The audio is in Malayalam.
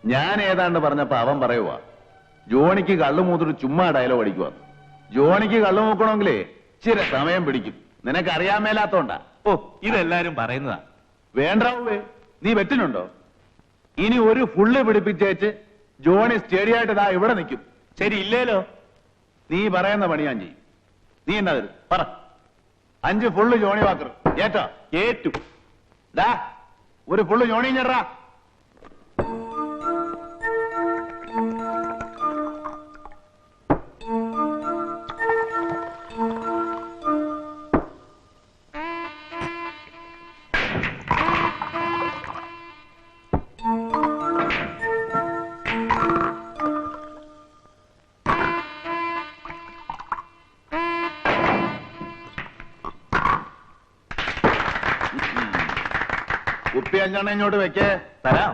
ഞാൻ ഏതാണ്ട് പറഞ്ഞപ്പോ അവൻ പറയുവാ ജോണിക്ക് കള്ളു മൂത്തിട്ട് ചുമ്മാ ഡയലോഗ് അടിക്കുവാ. ജോണിക്ക് കള്ളു മൂക്കണമെങ്കിലേ ഇച്ചിരി സമയം പിടിക്കും. നിനക്കറിയാൻ മേലാത്തോണ്ടാ. ഓ, ഇതെല്ലാരും പറയുന്നതാ. വേണ്ടാവേ, നീ വെറ്റിനുണ്ടോ? ഇനി ഒരു ഫുള്ള് പിടിപ്പിച്ചേച്ച് ജോണി സ്റ്റേഡിയായിട്ട് ഇതാ ഇവിടെ നിൽക്കും. ശരി, ഇല്ലേലോ? നീ പറയുന്ന പണി ഞാൻ ചെയ്യും. നീ എന്നാ തരും പറ. 5 ഫുള്ള് ജോണി വാക്കർ ഏറ്റാ? ഏറ്റു. ഡാ ഒരു ഫുള്ള് ജോണി ഞെറാ. കുപ്പി 5 ഇങ്ങോട്ട് വെക്കേ. തരാം.